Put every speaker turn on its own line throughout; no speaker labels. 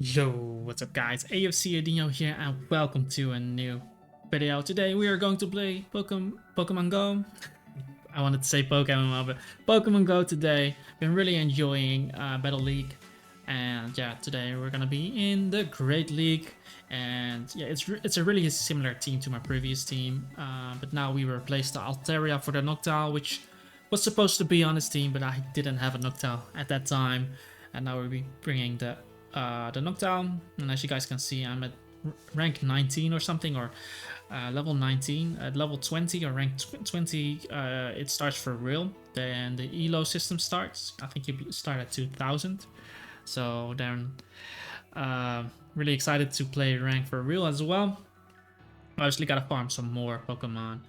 Yo, what's up guys? AFC Adino here and welcome to a new video. Today we are going to play Pokemon Go. I wanted to say Pokemon, but Pokemon Go today. Been really enjoying Battle League. And yeah, today we're gonna be in the Great League. And yeah, it's a really similar team to my previous team. But now we replaced the Altaria for the Noctowl, which was supposed to be on his team, but I didn't have a Noctowl at that time. And now we'll be bringing the Noctowl, and as you guys can see, I'm at rank 19 or something, or level 19. At level 20 or rank 20, it starts for real. Then the ELO system starts. I think you start at 2000. So then, really excited to play rank for real as well. Obviously, gotta farm some more Pokemon.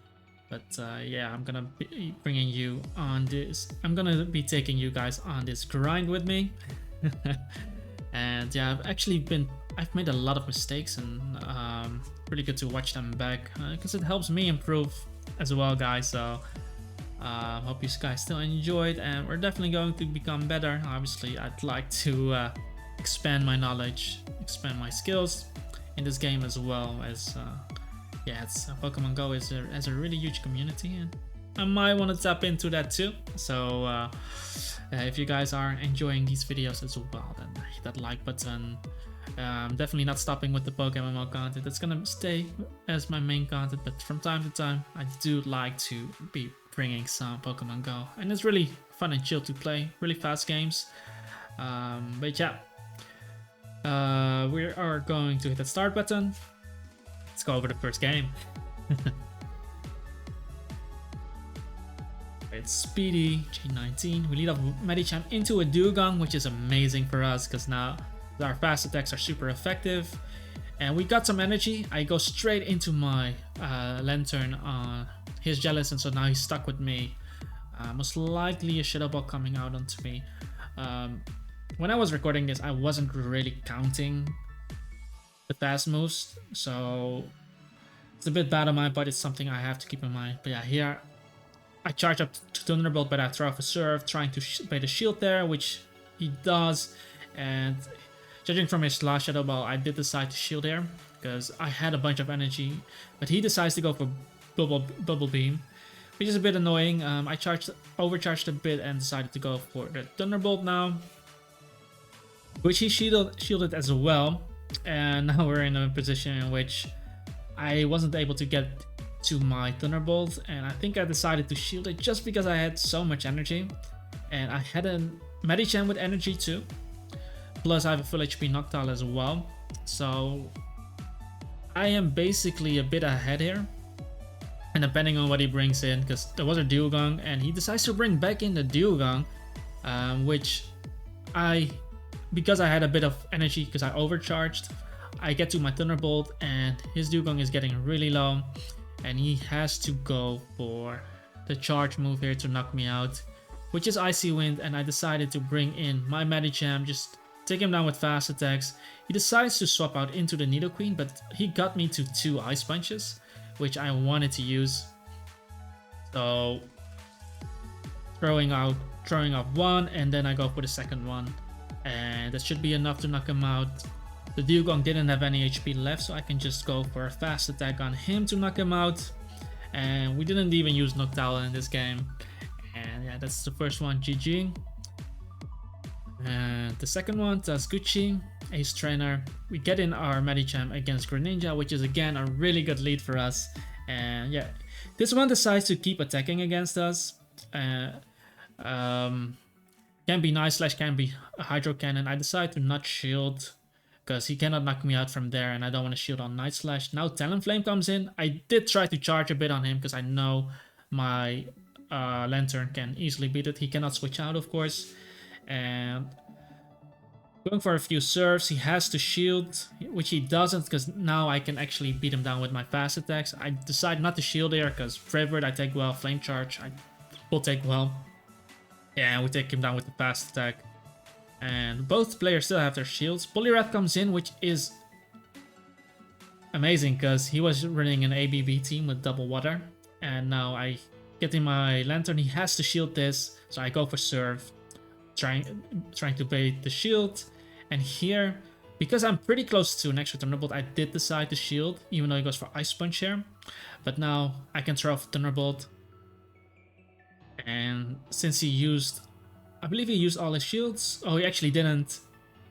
But yeah, I'm gonna be bringing you on this. I'm gonna be taking you guys on this grind with me. And yeah, I've made a lot of mistakes, and really good to watch them back because it helps me improve as well, guys. So hope you guys still enjoyed, and we're definitely going to become better. Obviously, I'd like to expand my knowledge, expand my skills in this game as well. As yeah, Pokemon Go has a really huge community, and I might want to tap into that too. So if you guys are enjoying these videos as well, then hit that like button. I'm definitely not stopping with the Pokemon content. It's gonna stay as my main content, but from time to time I do like to be bringing some Pokemon Go, and it's really fun and chill to play, really fast games. But yeah, we are going to hit the start button. Let's go over the first game. It's Speedy, J19. We lead off Medicham into a Dugong, which is amazing for us because now our fast attacks are super effective. And we got some energy. I go straight into my Lantern on his Jealous, and so now he's stuck with me. Most likely a Shadow Ball coming out onto me. When I was recording this, I wasn't really counting the fast moves, so it's a bit bad on my part. It's something I have to keep in mind. But yeah, here I charge up to Thunderbolt, but I throw off a Surf, trying to play the shield there, which he does. And judging from his last Shadow Ball, I did decide to shield here because I had a bunch of energy, but he decides to go for Bubble Beam, which is a bit annoying. I overcharged a bit and decided to go for the Thunderbolt now, which he shielded as well. And now we're in a position in which I wasn't able to get to my Thunderbolt, and I think I decided to shield it just because I had so much energy, and I had a Medicham with energy too, plus I have a full HP Noctowl as well, so I am basically a bit ahead here. And depending on what he brings in, because there was a Dugong and he decides to bring back in the Dugong, which because I had a bit of energy because I overcharged, I get to my Thunderbolt and his Dugong is getting really low, and he has to go for the charge move here to knock me out, which is Icy Wind. And I decided to bring in my Medicham, just take him down with fast attacks. He decides to swap out into the Nidoqueen, but he got me to 2 Ice Punches, which I wanted to use. So throwing off one, and then I go for the second one, and that should be enough to knock him out. The Dugong didn't have any HP left, so I can just go for a fast attack on him to knock him out. And we didn't even use Noctowl in this game. And yeah, that's the first one, GG. And the second one, Tazguchi, Ace Trainer. We get in our Medicham against Greninja, which is again a really good lead for us. And yeah, this one decides to keep attacking against us. Can be Night Slash, can be a Hydro Cannon. I decide to not shield because he cannot knock me out from there, and I don't want to shield on Night Slash. Now Talonflame comes in. I did try to charge a bit on him because I know my Lantern can easily beat it. He cannot switch out, of course. And going for a few serves, he has to shield, which he doesn't, because now I can actually beat him down with my fast attacks. I decide not to shield here because Brave Bird I take well, Flame Charge I will take well. Yeah, we take him down with the fast attack. And both players still have their shields. Poliwrath comes in, which is amazing because he was running an ABB team with double water. And now I get in my Lantern. He has to shield this, so I go for Surf, trying to bait the shield. And here Because I'm pretty close to an extra Thunderbolt, I did decide to shield, even though he goes for Ice Punch here. But now I can throw off Thunderbolt. And since he used, I believe he used all his shields. Oh, he actually didn't.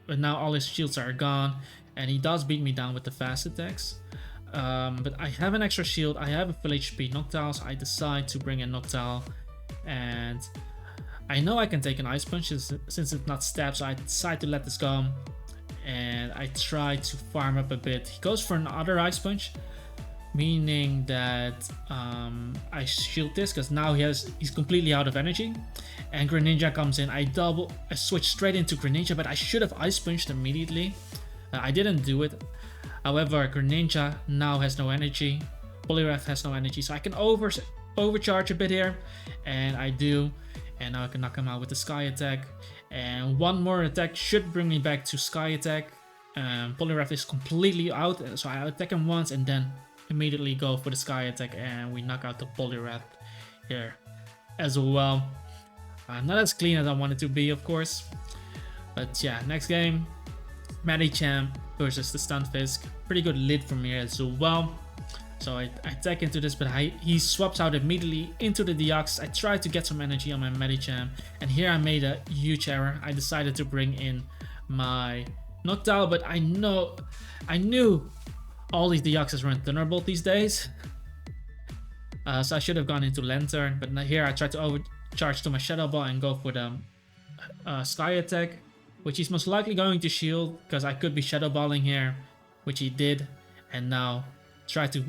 But now all his shields are gone. And he does beat me down with the fast attacks. But I have an extra shield. I have a full HP Noctowl, so I decide to bring in Noctowl. And I know I can take an Ice Punch since it's not stab, so I decide to let this go. And I try to farm up a bit. He goes for another Ice Punch, meaning that I shield this because now he's completely out of energy. And Greninja comes in. I switch straight into Greninja, but I should have Ice Punched immediately. I didn't do it. However, Greninja now has no energy. Poliwrath has no energy, so I can overcharge a bit here, and I do. And now I can knock him out with the Sky Attack. And one more attack should bring me back to Sky Attack. Poliwrath is completely out, so I attack him once and then immediately go for the Sky Attack, and we knock out the Poliwrath here as well. Not as clean as I want it to be, of course. But yeah, next game, Medicham versus the Stunfisk. Pretty good lead from here as well. So I attack into this, but he swaps out immediately into the Deoxys. I tried to get some energy on my Medicham, and here I made a huge error. I decided to bring in my Noctowl, but I knew all these Deoxys run Thunderbolt these days. So I should have gone into Lantern, but here I tried to overcharge to my Shadow Ball and go for the Sky Attack, which he's most likely going to shield because I could be Shadow Balling here, which he did, and now try to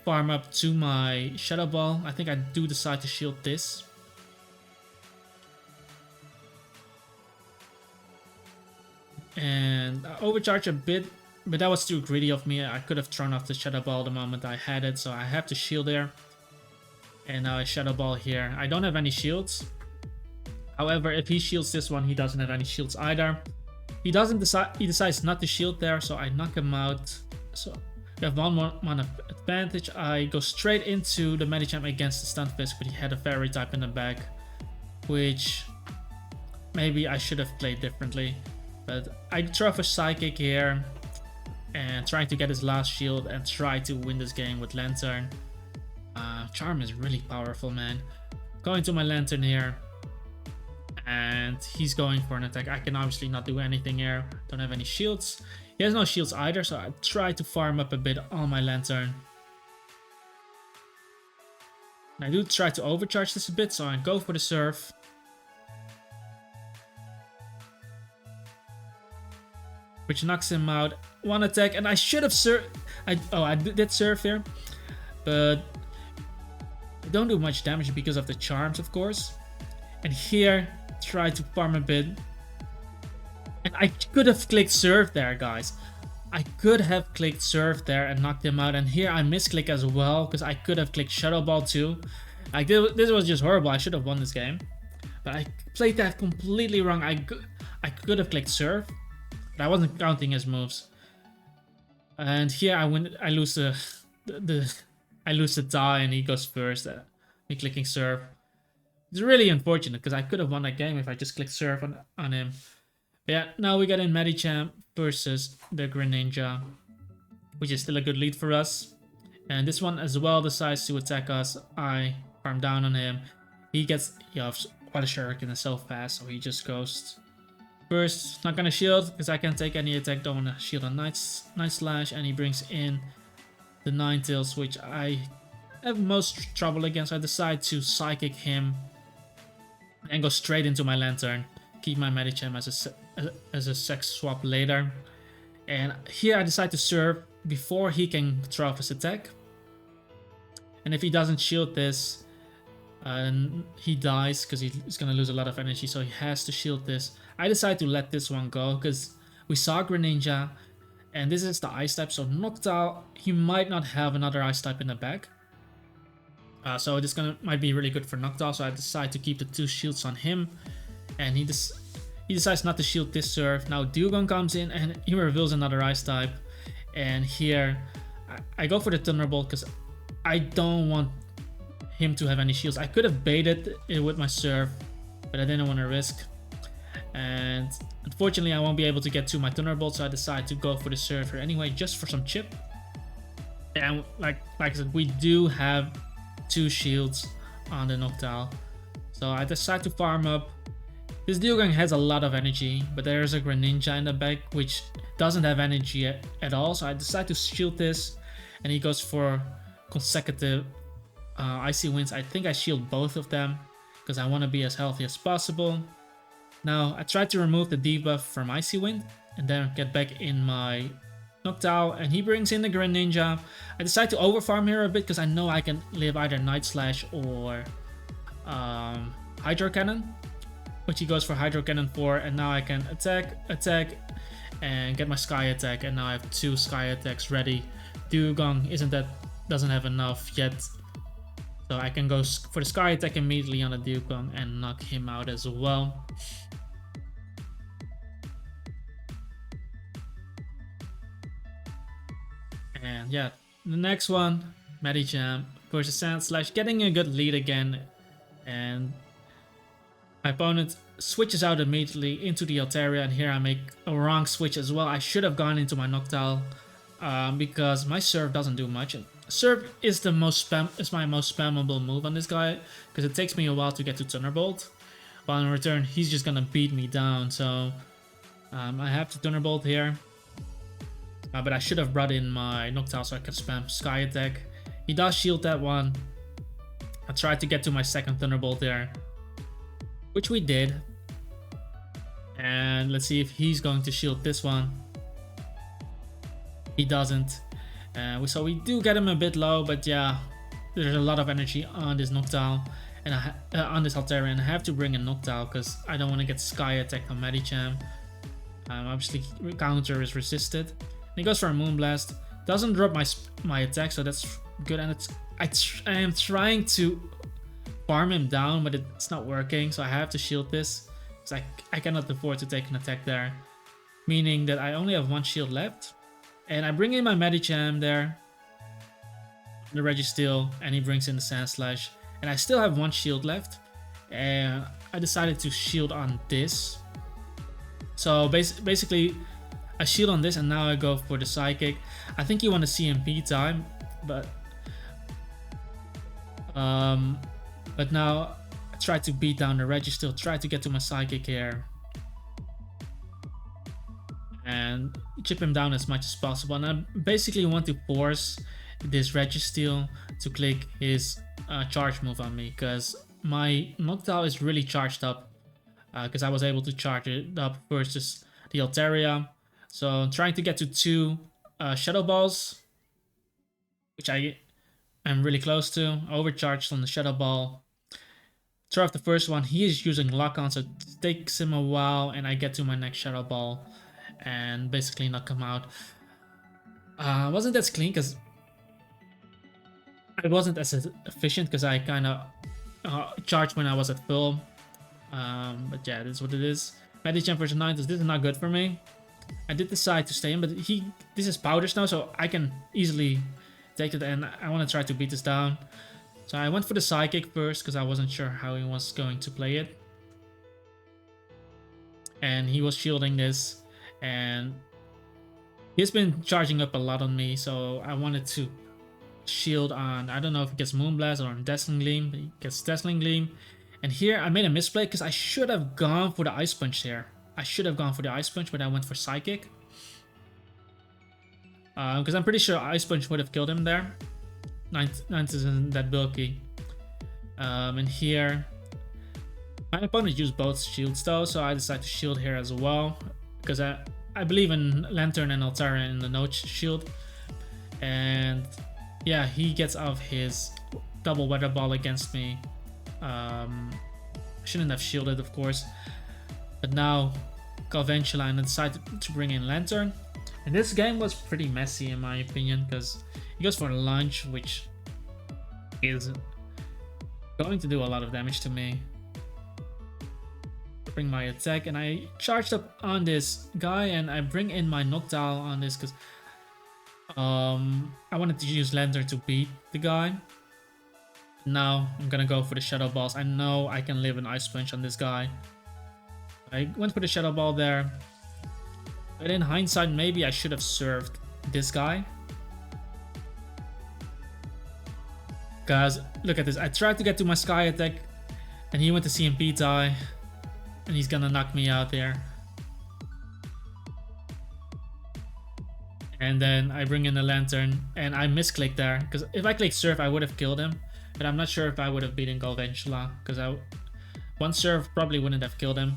farm up to my Shadow Ball. I think I do decide to shield this. And I overcharge a bit, but that was too greedy of me. I could have thrown off the Shadow Ball the moment I had it, so I have to shield there. And now I Shadow Ball here. I don't have any shields. However, if he shields this one, he doesn't have any shields either. He decides not to shield there, so I knock him out. So we have one advantage. I go straight into the Medicham against the Stunfisk, but he had a Fairy type in the back, which maybe I should have played differently. But I throw for Psychic here and trying to get his last shield and try to win this game with Lantern. Charm is really powerful, man. Going to my Lantern here, and he's going for an attack. I can obviously not do anything here. Don't have any shields. He has no shields either, so I try to farm up a bit on my Lantern. And I do try to overcharge this a bit, so I go for the Surf. Which knocks him out. One attack, and I should have I did Surf here, but I don't do much damage because of the charms, of course. And here, try to farm a bit. And I could have clicked Surf there, guys. I could have clicked Surf there and knocked him out. And here I misclick as well, because I could have clicked Shadow Ball too. Like, this was just horrible. I should have won this game. But I played that completely wrong. I could have clicked Surf, but I wasn't counting his moves. And here I lose the tie, and he goes first. Me clicking Surf. It's really unfortunate because I could have won that game if I just clicked Surf on him. But yeah, now we got in Medicham versus the Greninja, which is still a good lead for us. And this one as well decides to attack us. I farm down on him. He gets quite a Shuriken and so fast, so he just goes first. Not gonna shield because I can't take any attack. Don't want to shield on Night Slash, and he brings in the Ninetales, which I have most trouble against. I decide to Psychic him and go straight into my Lantern. Keep my Medicham as a sex swap later. And here I decide to Surf before he can throw off his attack. And if he doesn't shield this, he dies because he's going to lose a lot of energy, so he has to shield this. I decide to let this one go because we saw Greninja, and this is the Ice type, so Noctowl, he might not have another Ice type in the back. So this might be really good for Noctowl, so I decide to keep the 2 shields on him. And he decides not to shield this Surf. Now Dewgong comes in and he reveals another Ice type. And here I go for the Thunderbolt because I don't want him to have any shields. I could have baited it with my Surf, but I didn't want to risk. And Unfortunately, I won't be able to get to my Thunderbolt, so I decide to go for the Surfer anyway, just for some chip. And like I said, we do have 2 shields on the Noctowl, so I decide to farm up. This Dewgong has a lot of energy, but there's a Greninja in the back which doesn't have energy at all, so I decide to shield this, and he goes for consecutive Icy Winds. I think I shield both of them because I want to be as healthy as possible. Now I try to remove the debuff from Icy Wind and then get back in my Noctowl, and he brings in the Greninja. I decide to overfarm here a bit because I know I can live either Night Slash or Hydro Cannon, which he goes for Hydro Cannon for, and now I can attack, and get my Sky Attack, and now I have 2 Sky Attacks ready. Dewgong doesn't have enough yet, so I can go for the Sky Attack immediately on the Dewgong and knock him out as well. And yeah, the next one, Medicham versus Sandslash, getting a good lead again, and my opponent switches out immediately into the Altaria, and here I make a wrong switch as well. I should have gone into my Noctowl because my Surf doesn't do much. Surf is my most spammable move on this guy because it takes me a while to get to Thunderbolt, while in return he's just gonna beat me down. So I have to Thunderbolt here. But I should have brought in my Noctowl so I could spam Sky Attack. He does shield that one. I tried to get to my second Thunderbolt there, which we did. And let's see if he's going to shield this one. He doesn't. So we do get him a bit low, but yeah, there's a lot of energy on this Noctowl and on this Altaria, and I have to bring in Noctowl because I don't want to get Sky Attack on Medicham. Obviously, counter is resisted. He goes for a Moonblast. Doesn't drop my attack, so that's good. And I am trying to farm him down, but it's not working. So I have to shield this because I cannot afford to take an attack there, meaning that I only have 1 shield left. And I bring in my Medicham there, the Registeel, and he brings in the Sandslash. And I still have 1 shield left, and I decided to shield on this. So basically, I shield on this, and now I go for the Psychic. I think you want to CMP time, but now I try to beat down the Registeel, try to get to my Psychic here, and chip him down as much as possible. And I basically want to force this Registeel to click his charge move on me, because my Noctowl is really charged up, because I was able to charge it up versus the Altaria. So I'm trying to get to 2 Shadow Balls, which I am really close to. Overcharged on the Shadow Ball. Throw off the first one. He is using Lock On, so it takes him a while, and I get to my next Shadow Ball and basically knock him out. Wasn't as clean because it wasn't as efficient because I kind of charged when I was at full. But yeah, this is what it is. Medicham versus Niantic. This is not good for me. I did decide to stay in, but this is Powders now, so I can easily take it, and I want to try to beat this down. So I went for the Psychic first because I wasn't sure how he was going to play it. And he was shielding this, and he's been charging up a lot on me, so I wanted to shield on, I don't know if he gets Moonblast or on Dazzling Gleam, but he gets Dazzling Gleam. And here I made a misplay because I should have gone for the Ice Punch here. I should have gone for the Ice Punch, but I went for Psychic. Because I'm pretty sure Ice Punch would have killed him there. Ninth isn't that bulky. And here, my opponent used both shields though, so I decided to shield here as well. Because I believe in Lantern and Altaria in the Note shield. And yeah, he gets off his double Weather Ball against me. Shouldn't have shielded, of course. But now, Galvantula, and I decided to bring in Lantern. And this game was pretty messy in my opinion, because he goes for a Lunge, which is going to do a lot of damage to me. Bring my attack, and I charged up on this guy, and I bring in my Noctowl on this because I wanted to use Lantern to beat the guy. Now I'm gonna go for the Shadow Balls. I know I can live an Ice Punch on this guy. I went for the Shadow Ball there. But in hindsight, maybe I should have served this guy. Guys, look at this. I tried to get to my Sky Attack and he went to CMP die. And he's gonna knock me out there. And then I bring in a Lantern and I misclicked there. Because if I clicked Surf, I would have killed him. But I'm not sure if I would have beaten Galvantula. Because one Surf probably wouldn't have killed him.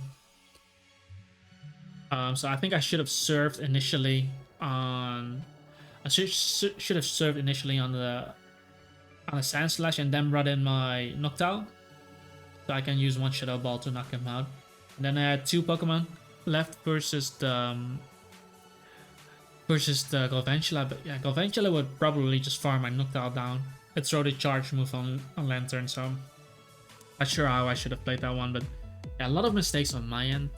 So I think I should have served initially on... I should have served initially on the Sand Slash and then brought in my Noctowl. So I can use one Shadow Ball to knock him out. And then I had 2 Pokemon left versus the Galvantula. But yeah, Galvantula would probably just farm my Noctowl down. I'd throw the charge move on Lantern, so not sure how I should have played that one. But yeah, a lot of mistakes on my end.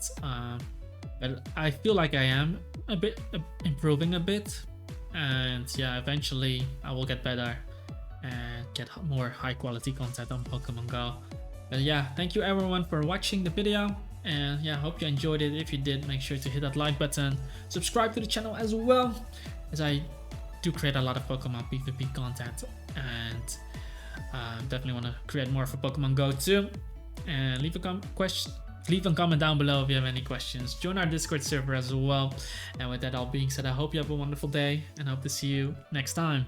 But I feel like I am a bit improving a bit. And yeah, eventually I will get better and get more high quality content on Pokemon Go. But yeah, thank you everyone for watching the video. And yeah, hope you enjoyed it. If you did, make sure to hit that like button. Subscribe to the channel as well, as I do create a lot of Pokemon PvP content. And definitely want to create more for Pokemon Go too. And leave a comment down below if you have any questions. Join our Discord server as well. And with that all being said, I hope you have a wonderful day and hope to see you next time.